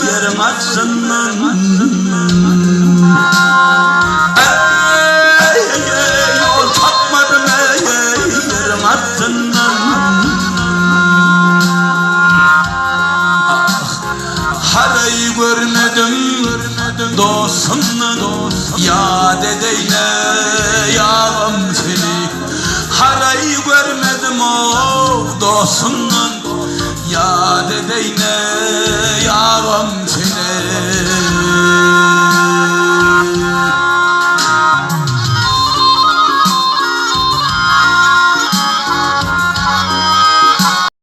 yerin açsın. Yol tapmadım yerin açsın. Harayı görmedim dostumla, yad edeyle yağım seni. Harayı görmedim o dostumla, yad edeyle yağım